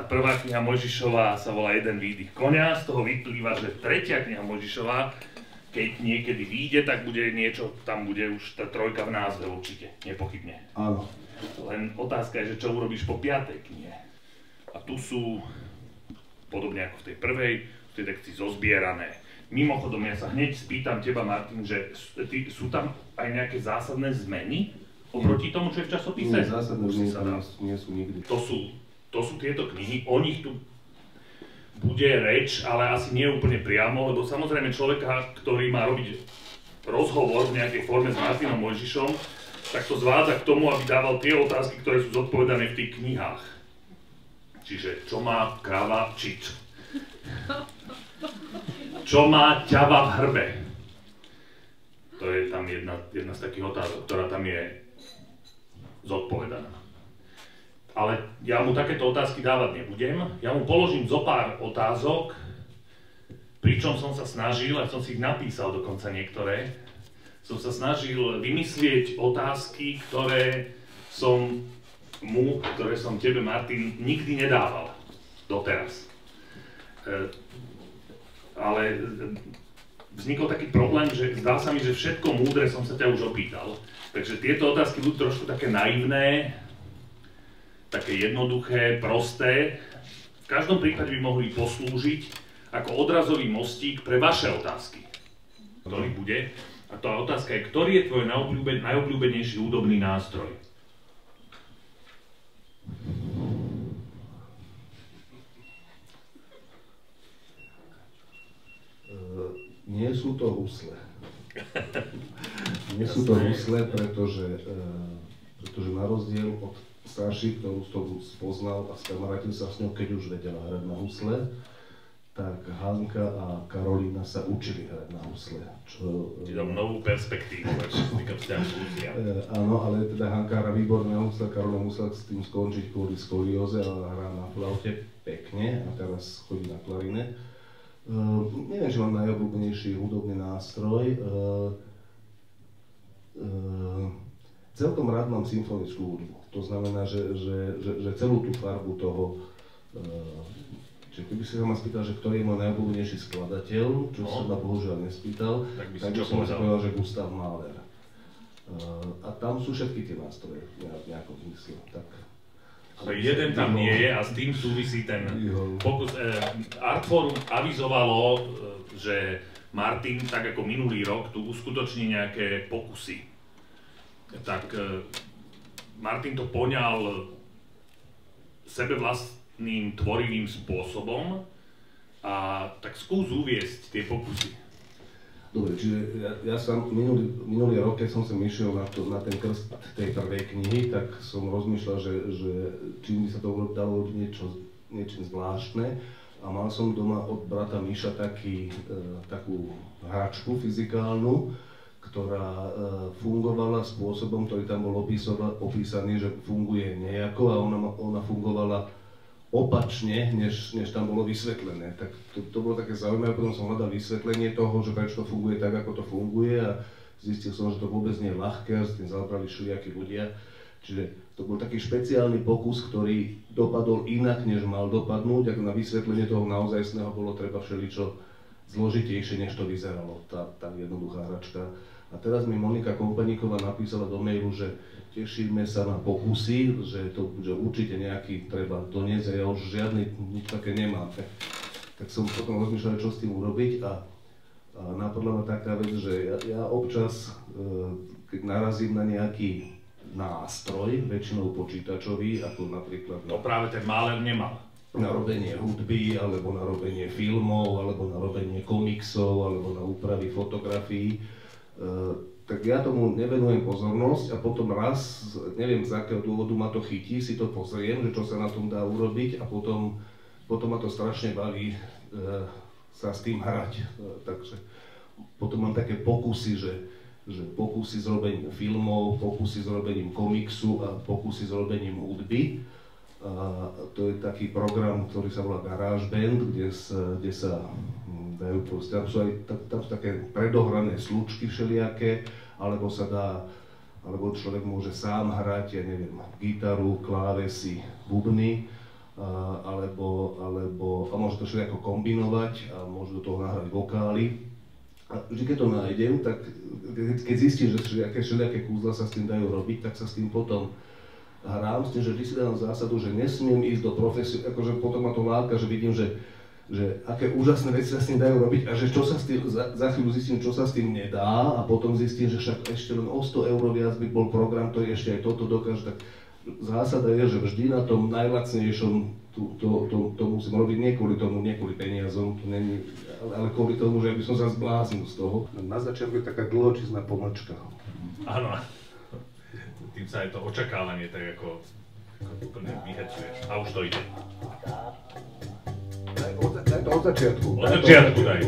prvá kniha Mojžišova sa volá Jeden výdych koňa, z toho vyplýva, že tretia kniha Mojžišova, keď niekedy vyjde, tak bude niečo, tam bude už tá trojka v názve určite, nepochybne. Áno. Len otázka je, že čo urobíš po 5. knihe. A tu sú, podobne ako v tej prvej, v tej tekcii zozbierané. Mimochodom, ja sa hneď spýtam teba, Martin, že sú tam aj nejaké zásadné zmeny oproti tomu, čo je v časopise? Nie, zásadné zmeny tam nie sú nikdy. To sú tieto knihy, o nich tu bude reč, ale asi nie úplne priamo, lebo samozrejme človeka, ktorý má robiť rozhovor v nejakej forme s Martinom Mojžišom, tak to zvádza k tomu, aby dával tie otázky, ktoré sú zodpovedané v tých knihách. Čiže čo má kráva čič? Čo má ťava v hrbe? To je tam jedna z takých otázok, ktorá tam je zodpovedaná. Ale ja mu takéto otázky dávať nebudem. Ja mu položím zo pár otázok, pričom som sa snažil, a som si ich napísal dokonca niektoré, som sa snažil vymyslieť otázky, ktoré som tebe, Martin, nikdy nedával doteraz. Ale vznikol taký problém, že zdá sa mi, že všetko múdre som sa ťa už opýtal. Takže tieto otázky budú trošku také naivné, také jednoduché, prosté. V každom prípade by mohli poslúžiť ako odrazový mostík pre vaše otázky, ktorý bude. A tá otázka je, ktorý je tvoj najobľúbenejší hudobný nástroj? Nie sú to husle. Nie sú to husle, pretože na rozdiel od starších, ktorú som spoznal a skamarátil sa s ňou, keď už vedela hrať na husle, tak Hanka a Karolína sa učili hrať na husle. Ti dám novú perspektívu, áno, ale teda Hanka hrá výborné na husle, Karolína musela s tým skončiť kvôli skolióze, ale hrá na flaute pekne a teraz chodí na klarinet. Neviem, že mám najobľúbenejší hudobný nástroj. Celkom rád mám symfonickú hudbu. To znamená, že celú tú farbu toho... Čiže keby si sa ma spýtal, že ktorý je môj najobľúbenejší skladateľ, čo sa ma bohužiaľ nespýtal, tak by som povedal, že Gustav Mahler. A tam sú všetky tie nástroje v nejakom zmysle. Ale jeden tam nie je a s tým súvisí ten pokus. Artforum avizovalo, že Martin, tak ako minulý rok, tu uskutoční nejaké pokusy. Tak Martin to poňal sebevlastným tvorivým spôsobom a tak skús uviesť tie pokusy. Dobre, čiže ja som minulý rok, keď som išiel na ten krst tej prvej knihy, tak som rozmýšľal, že či mi sa to dalo niečo zvláštne. A mal som doma od brata Miša takú hračku fyzikálnu, ktorá fungovala spôsobom, ktorý tam bol opísaný, že funguje nejako a ona fungovala opačne, než tam bolo vysvetlené. Tak to bolo také zaujímavé, potom som hľadal vysvetlenie toho, že prečo to funguje tak, ako to funguje a zistil som, že to vôbec nie je ľahké a s tým zaobrali všelijakí ľudia. Čiže to bol taký špeciálny pokus, ktorý dopadol inak, než mal dopadnúť, ako na vysvetlenie toho naozajstného bolo treba všeličo zložitejšie, než to vyzeralo, tá jednoduchá hračka. A teraz mi Monika Kompaníková napísala do mailu, že tešíme sa na pokusy, že určite nejaký treba doniesť a ja už žiadny nič také nemám. Tak som potom rozmýšľal, čo s tým urobiť a napadla ma taká vec, že ja občas, keď narazím na nejaký nástroj, väčšinou počítačový, ako napríklad... To práve ten Mahler nemal. Na robenie hudby, alebo na robenie filmov, alebo na robenie komiksov, alebo na úpravy fotografií. Tak ja tomu nevenujem pozornosť a potom raz, neviem z akého dôvodu ma to chytí, si to pozriem, že čo sa na tom dá urobiť a potom ma to strašne baví sa s tým hrať. Takže potom mám také pokusy, že pokusy s robením filmov, pokusy s robením komiksu a pokusy s robením hudby. A to je taký program, ktorý sa volá GarageBand, kde sa dajú proste, tam sú také predohrané slučky všelijaké, alebo človek môže sám hrať, ja neviem, gitaru, klávesy, bubny a môže to všetko kombinovať a môžu do toho nahrať vokály. A vždy, keď to nájdem, tak keď zistím, že všelijaké kúzla sa s tým dajú robiť, tak sa s tým potom hrám, s tým, že vždy si dám zásadu, že nesmiem ísť do profesie, akože potom ma to láka, že vidím, že aké úžasné veci sa s tým dajú robiť a že čo sa s tým, za chvíľu zistím, čo sa s tým nedá a potom zistím, že však ešte len o 100 eur viac by bol program, ktorý ešte aj toto dokáže, tak zásada je, že vždy na tom najlacnejšom to musím robiť nie kvôli peniazom, to není, ale kvôli tomu, že by som sa zbláznil z toho. Na začiatku je taká dlhočísna pomlčka. Áno. Tým sa aj to očakávanie tak ako úplne vyhecuješ. A už to ide. Daj to od začiatku. Od začiatku daj.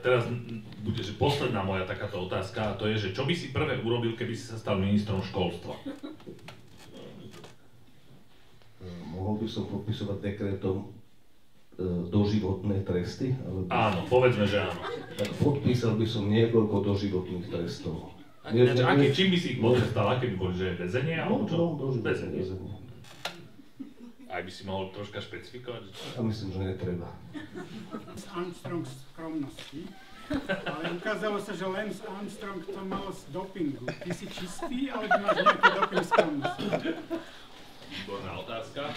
Teraz bude že posledná moja takáto otázka a to je, že čo by si prvé urobil, keby si sa stal ministrom školstva? Mohol by som podpisovať dekrétom doživotné tresty? Alebo... Áno, povedzme, že áno. Tak podpísal by som niekoľko doživotných trestov. Čím by si ich potrestal? Aké by boli, že väzenie? Alebo čo? Väzenie. Aj by si mohol troška špecifikovať? Ja myslím, že netreba. Armstrong skromnosti, ale ukázalo sa, že Lance Armstrong to mal z dopingu. Ty si čistý, alebo máš nejaký doping skromnosti? Výborná otázka.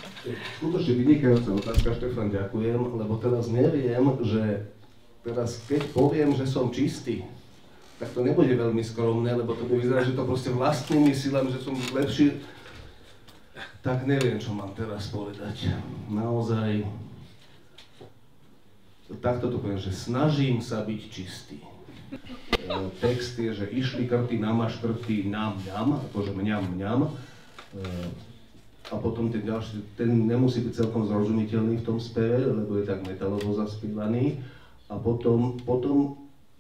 Skutočne vynikajúca otázka, Štefan, ďakujem, lebo teraz neviem, že teraz keď poviem, že som čistý, tak to nebude veľmi skromné, lebo to by vyzerá, že to proste vlastnými silami, že som lepší. Tak neviem, čo mám teraz povedať. Naozaj, takto to poviem, že snažím sa byť čistý. Text je, že išli krty, namaškrty, nám, akože mňam. A potom ten ďalší, ten nemusí byť celkom zrozumiteľný v tom speve, lebo je tak metalovo zaspievaný. A potom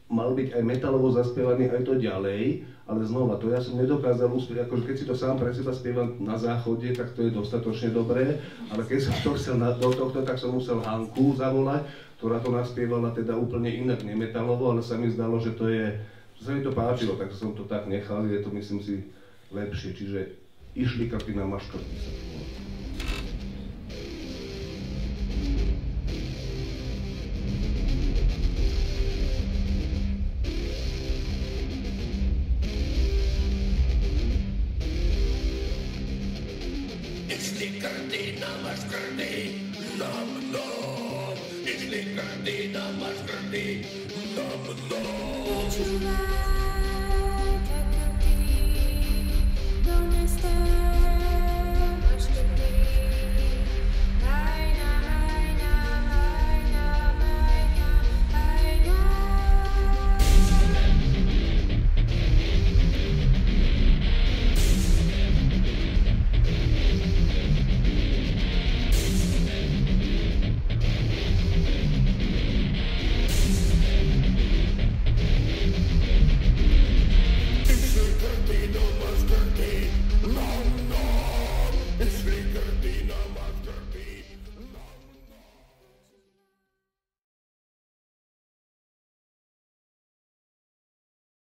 mal byť aj metalovo zaspievaný aj to ďalej, ale znova, to ja som nedokázal uspieť, akože keď si to sám pre seba spievam na záchode, tak to je dostatočne dobré, ale keď som to chcel do tohto, tak som musel Hanku zavolať, ktorá to naspievala teda úplne inak, nemetalovo, ale sa mi zdalo, že to je, že sa mi to páčilo, tak som to tak nechal, je to myslím si lepšie, čiže išli kapy na maškrty. Išli krty na maškrty, nám, išli krty na maškrty, nám.